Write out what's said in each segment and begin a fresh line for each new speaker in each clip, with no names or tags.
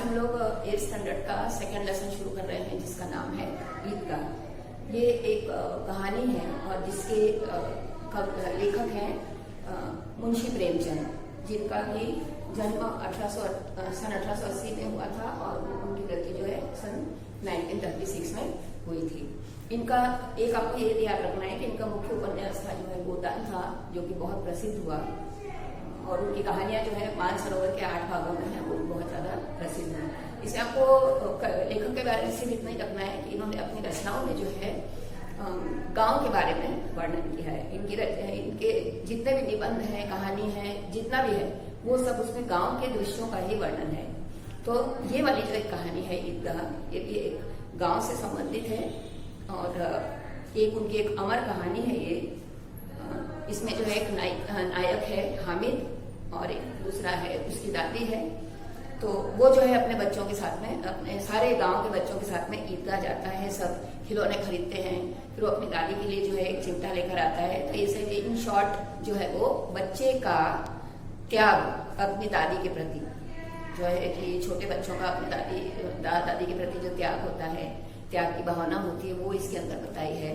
आज हम लोग 8th स्टैंडर्ड का सेकंड लेसन शुरू कर रहे हैं जिसका नाम है ईदगाह। ये एक कहानी है और जिसके लेखक हैं मुंशी प्रेमचंद, जिनका भी जन्म सन 1880 में हुआ था और उनकी मृत्यु जो है सन 1936 में हुई थी। इनका एक आपको ये याद रखना है कि इनका मुख्य उपन्यास था जो है गोदान था, जो कि बहुत प्रसिद्ध हुआ और उनकी कहानियां जो है मानसरोवर के 8 भागों में है, वो बहुत ज्यादा प्रसिद्ध है। इसमें आपको लेखक के बारे में सिर्फ इतना ही रखना है कि इन्होंने अपनी रचनाओं में जो है गांव के बारे में वर्णन किया है। इनके जितने भी निबंध हैं, कहानी है, जितना भी है वो सब उसमें गांव के दृश्यों का ही वर्णन है। तो ये वाली जो एक कहानी है ईदगाह, ये भी एक गांव से संबंधित है और एक उनकी एक अमर कहानी है ये। इसमें जो है एक नायक है हामिद और एक दूसरा है उसकी दादी है। तो वो जो है अपने बच्चों के साथ में, अपने सारे गांव के बच्चों के साथ में ईदगाह जाता है, सब खिलौने खरीदते हैं, फिर वो अपनी दादी के लिए जो है एक चिमटा लेकर आता है। तो इसे इन शॉर्ट जो है वो बच्चे का त्याग अपनी दादी के प्रति जो है कि छोटे बच्चों का अपनी दादी के प्रति जो त्याग होता है, त्याग की भावना होती है, वो इसके अंदर बताई है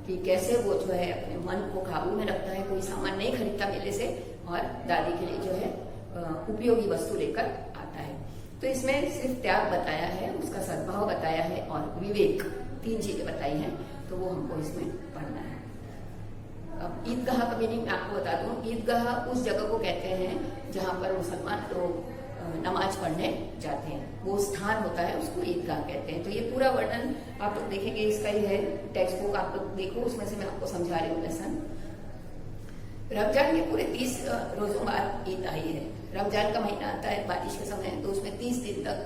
कि कैसे वो जो है अपने मन को काबू में रखता है, कोई सामान नहीं खरीदता मेले से और दादी के लिए जो है उपयोगी वस्तु लेकर आता है। तो इसमें सिर्फ त्याग बताया है, उसका सद्भाव बताया है और विवेक, 3 चीजें बताई हैं। तो वो हमको इसमें पढ़ना है। अब ईदगाह का मीनिंग मैं आपको बता दूं। ईदगाह उस जगह को कहते हैं जहां पर मुसलमान लोग नमाज पढ़ने जाते हैं, वो स्थान होता है, उसको ईदगाह कहते हैं। तो ये पूरा वर्णन आप लोग देखेंगे, इसका ही है टेक्स्ट बुक, आप लोग देखो, उसमें से मैं आपको समझा रही हूँ लेसन। रमजान के पूरे 30 रोजों बाद ईद आई है। रमजान का महीना आता है बारिश के समय, तो उसमें 30 दिन तक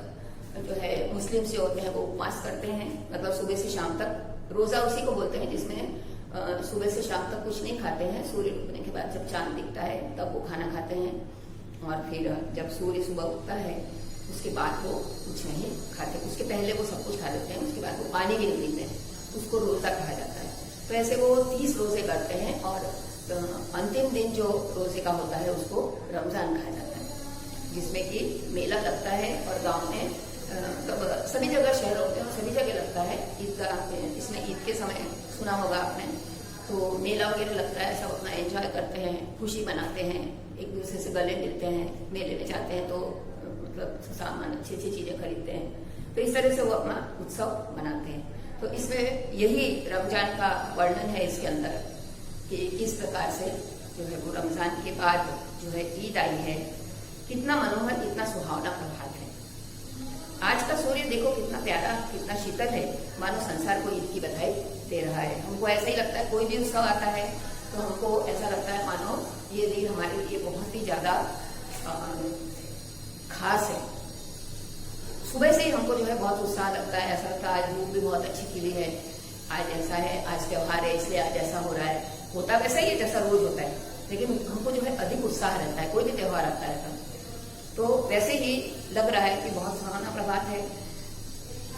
जो है मुस्लिम से होते हैं वो उपवास करते हैं, मतलब सुबह से शाम तक। रोजा उसी को बोलते हैं जिसमें सुबह से शाम तक कुछ नहीं खाते हैं। सूर्य डूबने के बाद जब चांद दिखता है तब वो खाना खाते हैं और फिर जब सूर्य सुबह उगता है उसके बाद वो कुछ नहीं खाते। उसके पहले वो सब कुछ खा लेते हैं, उसके बाद वो पानी भी नहीं पीते हैं, उसको रोजा कहा जाता है। तो ऐसे वो 30 रोजे करते हैं और अंतिम दिन जो रोजे का होता है उसको रमजान कहा जाता है, जिसमें कि मेला लगता है और गांव में सभी जगह, शहरों में सभी जगह लगता है ईदगाह। इसमें ईद के समय सुना होगा आपने, तो मेला वगैरह लगता है, सब अपना एंजॉय करते हैं, खुशी मनाते हैं, एक दूसरे से गले मिलते हैं, मेले में जाते हैं तो मतलब सामान, अच्छी अच्छी चीजें खरीदते हैं। तो इस तरह से वो अपना उत्सव मनाते हैं। तो इसमें यही रमजान का वर्णन है इसके अंदर कि किस प्रकार से जो है वो रमजान के बाद जो है ईद आई है। कितना मनोहर, कितना सुहावना प्रभात है। आज का सूर्य देखो कितना प्यारा, कितना शीतल है, मानो संसार को ईद की बधाई दे रहा है। हमको ऐसा ही लगता है, कोई भी उत्सव आता है तो हमको ऐसा लगता है मानो ये दिन हमारे लिए बहुत ही ज्यादा खास है। सुबह से ही हमको जो है बहुत उत्साह लगता है, ऐसा लगता है आज धूप भी बहुत अच्छी खिली है, आज ऐसा है, आज त्योहार है इसलिए आज ऐसा हो रहा है। होता वैसा ही है जैसा रोज होता है, लेकिन हमको जो है अधिक उत्साह रहता है, कोई भी त्योहार आता है तो वैसे ही लग रहा है कि बहुत सुहावना प्रभात है।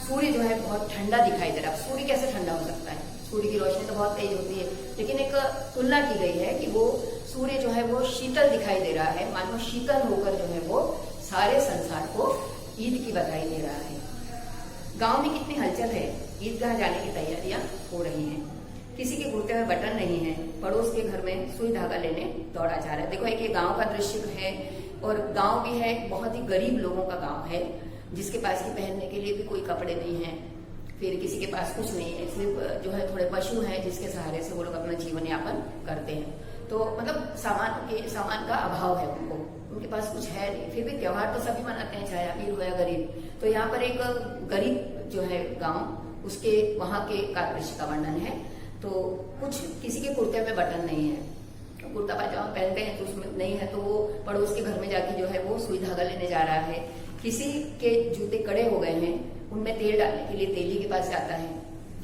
सूर्य जो है बहुत ठंडा दिखाई दे रहा है। सूर्य कैसे ठंडा हो सकता है? सूर्य की रोशनी तो बहुत तेज होती है, लेकिन एक तुलना की गई है कि वो सूर्य जो है वो शीतल दिखाई दे रहा है, मानो शीतल होकर जो है वो सारे संसार को ईद की बधाई दे रहा है। गांव में कितनी हलचल है, ईदगाह जाने की तैयारियां हो रही हैं। किसी के कुर्ते में बटन नहीं है, पड़ोस के घर में सुई धागा लेने दौड़ा जा रहा है। देखो एक ये गांव का दृश्य है और गांव भी है, बहुत ही गरीब लोगों का गांव है, जिसके पास की पहनने के लिए भी कोई कपड़े नहीं है, फिर किसी के पास कुछ नहीं है, सिर्फ जो है थोड़े पशु हैं जिसके सहारे से वो लोग अपना जीवन यापन करते हैं। तो मतलब सामान का अभाव है उनको, उनके पास कुछ है नहीं। फिर भी त्योहार तो सभी मनाते हैं, चाहे अमीर हो या गरीब। तो यहाँ पर एक गरीब जो है गांव, उसके वहां के का दृश्य का वर्णन है। तो कुछ किसी के कुर्ते में बटन नहीं है, कुर्ता पायजामा पहनते हैं तो उसमें नहीं है, तो वो पड़ोस के घर में जाके जो है वो सुई धागा लेने जा रहा है। किसी के जूते कड़े हो गए हैं, उनमें तेल डालने के लिए तेली के पास जाता है,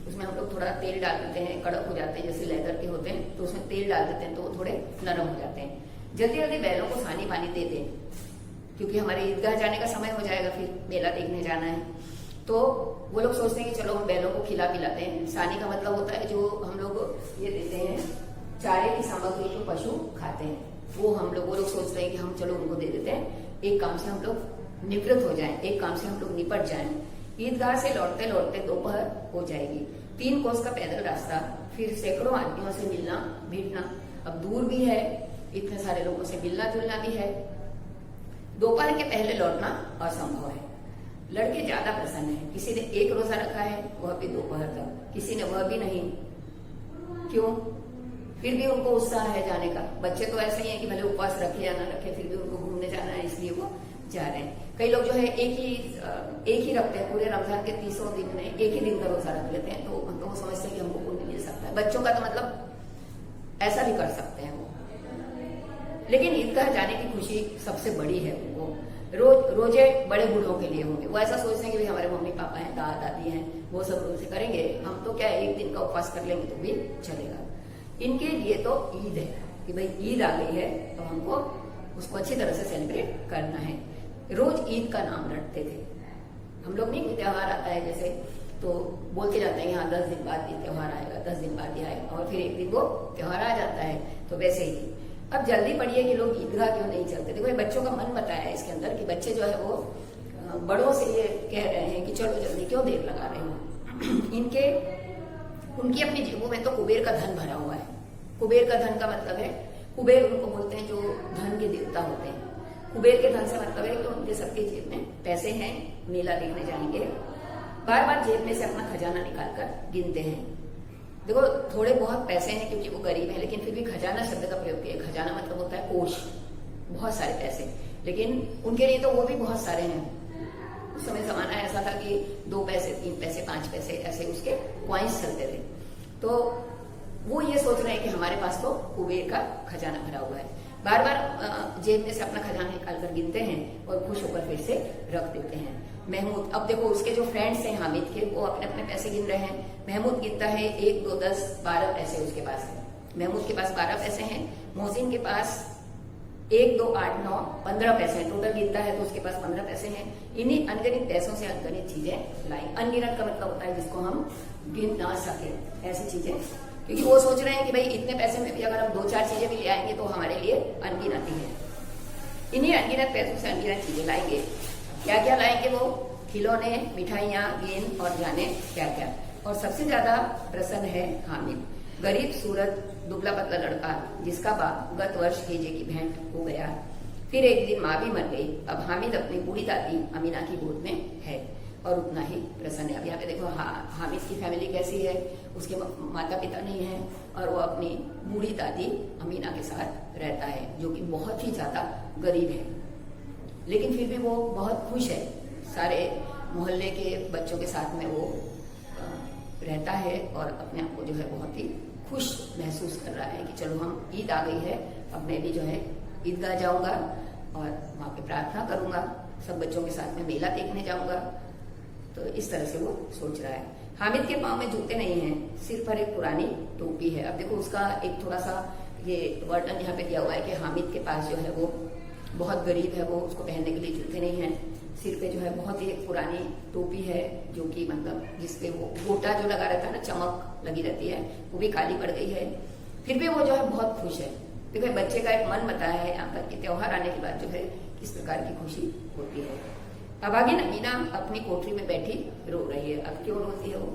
उसमें हम लोग थोड़ा तेल डाल देते हैं, कड़क हो जाते हैं, जैसे लेदर के होते हैं तो उसमें तेल डाल देते हैं तो वो थोड़े नरम हो जाते हैं। जल्दी जल्दी बैलों को सानी पानी दे दें, क्योंकि हमारे ईदगाह जाने का समय हो जाएगा, फिर मेला देखने जाना है। तो वो लोग सोचते हैं कि चलो हम बैलों को खिला पिलाते हैं। सानी का मतलब होता है जो हम लोग ये देते हैं चारे की सामग्री जो पशु खाते हैं, वो लोग सोचते हैं कि हम चलो उनको दे देते हैं, एक काम से हम लोग निवृत्त हो जाएं, एक काम से हम लोग निपट जाएं। ईदगाह से लौटते लौटते दोपहर हो जाएगी। 3 कोस का पैदल रास्ता, फिर सैकड़ों आदमियों से मिलना भेंटना। अब दूर भी है, इतने सारे लोगों से मिलना जुलना भी है। दोपहर के पहले लौटना असंभव है। लड़के ज्यादा प्रसन्न है। किसी ने 1 रोजा रखा है, वह भी दोपहर तक, किसी ने वह भी नहीं। क्यों? फिर भी उनको उत्साह है जाने का। बच्चे तो ऐसे ही है कि भले उपवास रखे या ना रखे, फिर भी उनको घूमने जाना है, इसलिए वो जा रहे हैं। कई लोग जो है एक ही रखते हैं, पूरे रमजान के 30 दिन में एक ही दिन का रोजा रख लेते हैं, तो मतलब वो समझते हैं कि हमको पुण्य मिल सकता है। बच्चों का तो मतलब ऐसा भी कर सकते हैं वो। लेकिन ईदगाह जाने की खुशी सबसे बड़ी है उनको। रोजे बड़े बूढ़ों के लिए होंगे। वो ऐसा सोचते हैं कि भाई हमारे मम्मी पापा हैं, दादा दादी हैं, वो सब रोजे करेंगे, हम तो क्या 1 दिन का उपवास कर लेंगे तो भी चलेगा। इनके लिए तो ईद है कि भाई ईद आ गई है तो हमको उसको अच्छी तरह से सेलिब्रेट करना है। रोज ईद का नाम रटते थे हम लोग। नहीं, त्योहार आता है जैसे तो बोलते जाते हैं यहाँ 10 दिन बाद ये त्योहार आएगा, 10 दिन बाद ये आएगा, और फिर एक दिन वो त्योहार आ जाता है। तो वैसे ही अब जल्दी पड़ी है कि लोग ईदगाह क्यों नहीं चलते। देखो ये बच्चों का मन बताया है इसके अंदर कि बच्चे जो है वो बड़ों से ये कह रहे हैं कि चलो जल्दी, क्यों देर लगा रहे हो। उनकी अपनी जेबों में तो कुबेर का धन भरा हुआ है। कुबेर का धन का मतलब है, कुबेर उनको बोलते हैं जो धन के देवता होते हैं। कुबेर के धन से मतलब है कि उनके सबके जेब में पैसे हैं, मेला देखने जाएंगे, बार बार जेब में से अपना खजाना निकालकर गिनते हैं। देखो थोड़े बहुत पैसे हैं क्योंकि वो गरीब है, लेकिन फिर भी खजाना शब्द का प्रयोग किया। खजाना मतलब होता है कोष, बहुत सारे पैसे, लेकिन उनके लिए तो वो भी बहुत सारे हैं। उस समय जमाना ऐसा था कि 2 पैसे, 3 पैसे, 5 पैसे ऐसे उसके कॉइन्स चलते थे। तो वो ये सोच रहे हैं कि हमारे पास तो कुबेर का खजाना भरा हुआ है। बार बार जेब में से अपना खजाना निकाल कर गिनते हैं और खुश होकर फिर से रख देते हैं। महमूद, अब देखो उसके जो फ्रेंड्स हैं हामिद के, वो अपने अपने पैसे गिन रहे हैं। महमूद गिनता है 1, 2, 10, 12 पैसे उसके पास है। महमूद के पास 12 पैसे हैं। मोहसिन के पास 1, 2, 8, 9, 15 पैसे हैं। टोटल गिनता है तो उसके पास 15 पैसे हैं। इन्हीं अनगिनत पैसों से अनगिनत चीजें लाई। अनगिनत का मतलब होता है जिसको हम गिन ना सके, ऐसी चीजें, क्योंकि वो सोच रहे हैं कि भाई इतने पैसे में भी अगर हम 2-4 चीजें भी ले आएंगे तो हमारे लिए अनगिनत ही है। इन्हीं अनगिनत पैसों से अनगिनत चीजें लाएंगे। क्या क्या लाएंगे वो? खिलौने, मिठाइयाँ, गेंद और जाने क्या क्या। और सबसे ज्यादा प्रसन्न है हामिद, गरीब सूरत दुबला पतला लड़का जिसका बाप गत वर्ष हेजे की भेंट हो गया। फिर एक दिन माँ भी मर गई। अब हामिद अपनी बूढ़ी दादी अमीना की गोद में है और उतना ही प्रसन्न है। अब यहाँ पे देखो हामिद की फैमिली कैसी है, उसके माता पिता नहीं है और वो अपनी बूढ़ी दादी अमीना के साथ रहता है जो कि बहुत ही ज्यादा गरीब है, लेकिन फिर भी वो बहुत खुश है। सारे मोहल्ले के बच्चों के साथ में वो रहता है और अपने आप को जो है बहुत ही खुश महसूस कर रहा है कि चलो हम ईद आ गई है, अब मैं भी जो है ईदगाह जाऊंगा और वहां पे प्रार्थना करूंगा, सब बच्चों के साथ में मेला देखने जाऊंगा। तो इस तरह से वो सोच रहा है। हामिद के पाँव में जूते नहीं हैं, सिर पर एक पुरानी टोपी है। अब देखो उसका एक थोड़ा सा ये वर्णन यहाँ पे दिया हुआ है कि हामिद के पास जो है वो बहुत गरीब है, वो उसको पहनने के लिए जूते नहीं हैं। सिर पे जो है बहुत ही एक पुरानी टोपी है जो कि मतलब जिसपे वो गोटा जो लगा रहता है ना, चमक लगी रहती है, वो भी काली पड़ गई है। फिर भी वो जो है बहुत खुश है। देखो बच्चे का एक मन बताया है यहाँ पर कि त्योहार आने के बाद जो है किस प्रकार की खुशी होती है। अभागिन अमीना अपनी कोठरी में बैठी रो रही है। अब क्यों रोती है वो?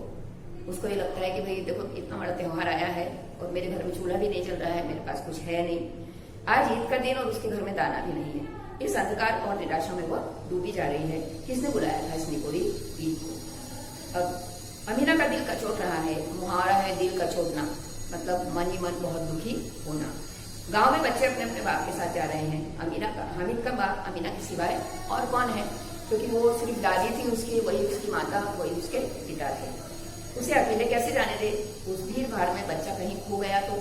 उसको ये लगता है कि भाई देखो इतना बड़ा त्योहार आया है और मेरे घर में चूल्हा भी नहीं चल रहा है, मेरे पास कुछ है नहीं, आज ईद का दिन और उसके घर में दाना भी नहीं है। इस अंधकार और निराशा में वह डूबी जा रही है। किसने बुलाया था इस निकोरी ईद को? अब अमीना का दिल कचोट रहा है। मुहावरा है दिल कचोटना, मतलब मन ही मन बहुत दुखी होना। गांव में बच्चे अपने अपने बाप के साथ जा रहे हैं। हामिद का बाप अमीना के सिवाय और कौन है, क्योंकि वो सिर्फ दादी थी उसकी, वही उसकी माता, वही उसके पिता थे। उसे अकेले कैसे जाने दे? उस भीड़ भाड़ में बच्चा कहीं खो गया तो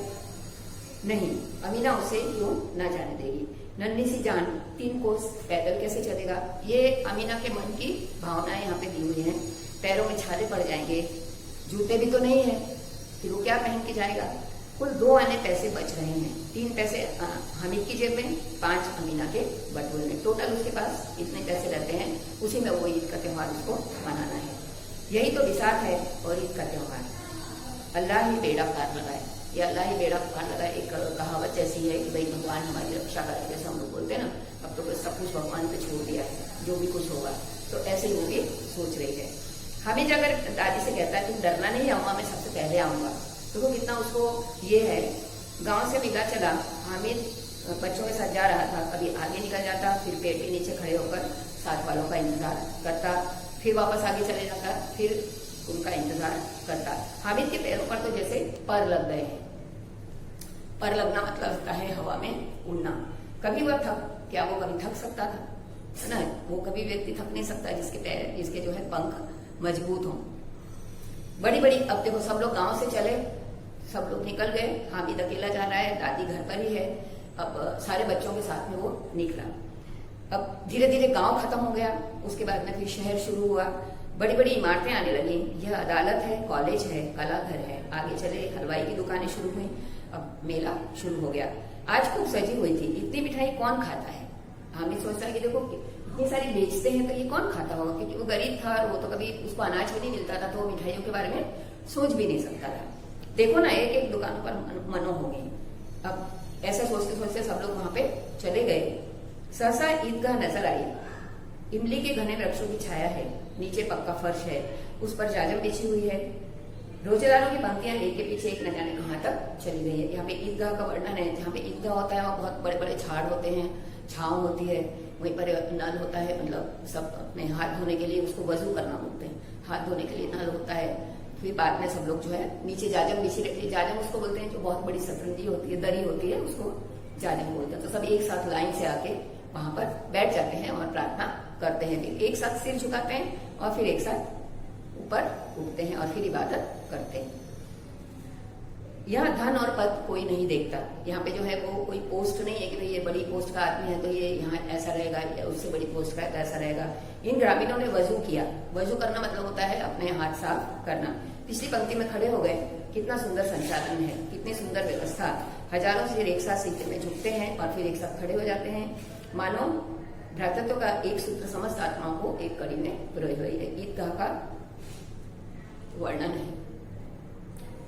नहीं, अमीना उसे क्यों न जाने देगी। नन्ही सी जान 3 कोस पैदल कैसे चलेगा? ये अमीना के मन की भावनाएं यहाँ पे दी हुई हैं। पैरों में छाले पड़ जाएंगे, जूते भी तो नहीं है, फिर वो क्या पहन के जाएगा? कुल 2 आने पैसे बच रहे हैं। 3 पैसे हामिद की जेब में, 5 अमीना के बटुए में। टोटल उसके पास इतने पैसे रहते हैं, उसी में वो ईद का त्योहार उसको मनाना है। यही तो विसाख है और ईद का त्योहार। अल्लाह ही बेड़ा पार लगाए। कि अल्लाह ही बेड़ा पार लगा, एक कहावत जैसी है कि भाई भगवान हमारी रक्षा करे, जैसे हम लोग बोलते हैं ना, अब तो सब कुछ भगवान पे छोड़ दिया है, जो भी कुछ होगा। तो ऐसे ही वो भी सोच रही है। हामिद अगर दादी से कहता है तुम डरना नहीं, अम्मा मैं सबसे पहले आऊंगा, तो वो कितना उसको ये है। गांव से बिगा चला, हामिद बच्चों के साथ जा रहा था, कभी आगे निकल जाता, फिर पेड़ के नीचे खड़े होकर साथ वालों का इंतजार करता, फिर वापस आगे चले जाता, फिर उनका इंतजार करता। हामिद के पैरों पर तो जैसे पर लग गए हैं। पर लगना मतलब होता है हवा में उड़ना। कभी वह क्या वो कभी थक सकता था? है ना, वो कभी व्यक्ति थक नहीं सकता जिसके पैर, जिसके जो है पंख मजबूत हों। बड़ी बड़ी, अब देखो सब लोग गांव से चले, सब लोग निकल गए, हामिद अकेला जा रहा है, दादी घर पर ही है। अब सारे बच्चों के साथ में वो निकला। अब धीरे धीरे गांव खत्म हो गया, उसके बाद में फिर शहर शुरू हुआ। बड़ी बड़ी इमारतें आने लगी। यह अदालत है, कॉलेज है, कला घर है। आगे चले हलवाई की दुकानें शुरू हुई। अब मेला शुरू हो गया। आज खूब सजी हुई थी। इतनी मिठाई कौन खाता है? हामिद सोचता है कि देखो इतनी सारी बेचते हैं तो ये कौन खाता होगा, क्योंकि वो गरीब था और वो तो कभी उसको अनाज भी नहीं मिलता था, तो वो मिठाइयों के बारे में सोच भी नहीं सकता था। देखो ना, एक एक दुकानों पर मनो हो गई। अब ऐसा सोचते सोचते सब लोग वहां पे चले गए। सहसा ईदगाह नजर आई। इमली के घने वृक्षों की छाया है, नीचे पक्का फर्श है, उस पर जाजम बिछी हुई है। रोजेदारों की पंक्तियां एक के पीछे एक न जाने कहां तक चली गई है। यहाँ पे ईदगाह का वर्णन है। जहाँ पे ईदगाह होता है वहाँ बहुत बड़े बड़े झाड़ होते हैं, छांव होती है, वहीं पर नल होता है, मतलब सब अपने हाथ धोने के लिए उसको वजू करना बोलते हैं, हाथ धोने के लिए नल होता है। फिर बाद में सब लोग जो है नीचे जाजम बिछी रहती है। जाजम उसको बोलते हैं जो बहुत बड़ी सतरंजी होती है, दरी होती है, उसको जाजम बोलते हैं। तो सब एक साथ लाइन से आके वहां पर बैठ जाते हैं और प्रार्थना करते हैं। फिर एक साथ सिर झुकाते हैं और फिर एक साथ ऊपर उठते हैं और फिर इबादत करते हैं। यहाँ धन और पद कोई नहीं देखता। यहाँ पे जो है वो कोई पोस्ट नहीं है कि भाई ये बड़ी पोस्ट का आदमी है तो ये यहाँ ऐसा रहेगा, या उससे बड़ी पोस्ट का है तो ऐसा रहेगा। इन ग्रामीणों ने वजू किया। वजू करना मतलब होता है अपने हाथ साफ करना। पिछली पंक्ति में खड़े हो गए। कितना सुंदर संचालन है, कितनी सुंदर व्यवस्था। हजारों सिर एक साथ सीधे में झुकते हैं और फिर एक साथ खड़े हो जाते हैं। मानो भ्रातृत्व का एक सूत्र समस्त आत्माओं को एक कड़ी में पिरोई हुई है। ईदगाह का वर्णन है।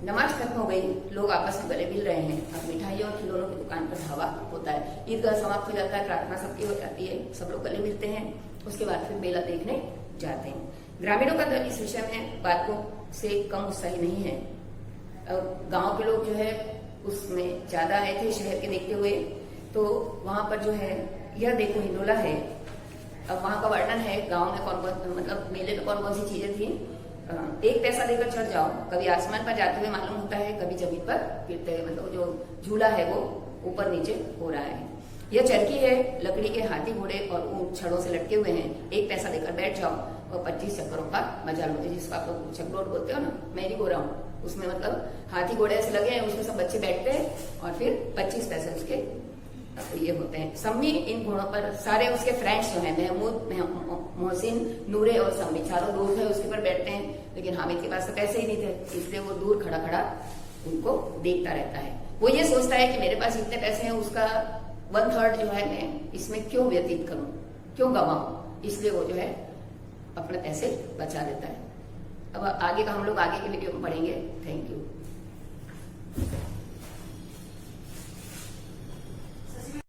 नमाज खत्म हो गई, लोग आपस में गले मिल रहे हैं। अब मिठाइयों और खिलौनों की दुकान पर धावा होता है। ईदगाह समाप्त हो जाता है, प्रार्थना सबकी हो जाती है, सब लोग गले मिलते हैं। उसके बाद फिर मेला देखने जाते हैं। ग्रामीणों का दल इस विषय में बातों से कम उत्साही नहीं है। और गांव के लोग जो है उसमें ज्यादा आए थे शहर के देखते हुए। तो वहां पर जो है यह देखो हिंडोला है। अब वहां का वर्णन है गांव में कौन कौन, मतलब मेले में कौन कौन सी चीजें थी। एक पैसा देकर चढ़ जाओ, कभी आसमान पर जाते हुए मालूम होता है, कभी जमीन पर गिरते हुए, मतलब जो झूला है वो ऊपर नीचे हो रहा है। यह चरखी है, लकड़ी के हाथी घोड़े और ऊंट छड़ों से लटके हुए हैं। एक पैसा देकर बैठ जाओ और 25 चक्करों का मजा लो, जिसको आप लोग चक्रोट बोलते हो ना, मैं भी बोल रहा हूँ। उसमें मतलब हाथी घोड़े ऐसे लगे हैं, उसमें सब बच्चे बैठते हैं और फिर 25 पैसे उसके ये होते हैं। सम्मी इन घोड़ों पर, सारे उसके फ्रेंड्स जो है महमूद, मोहसिन, नूरे और सम्मी चारों दोस्त है, उसके पर बैठते हैं। लेकिन हामिद के पास तो पैसे ही नहीं थे, इसलिए वो दूर खड़ा खड़ा उनको देखता रहता है। वो ये सोचता है कि मेरे पास इतने पैसे हैं, उसका 1/3 जो है मैं इसमें क्यों व्यतीत करूं, क्यों गवाऊं, इसलिए वो जो है अपने पैसे बचा लेता है। अब आगे का हम लोग आगे की वीडियो में पढ़ेंगे। Thank you.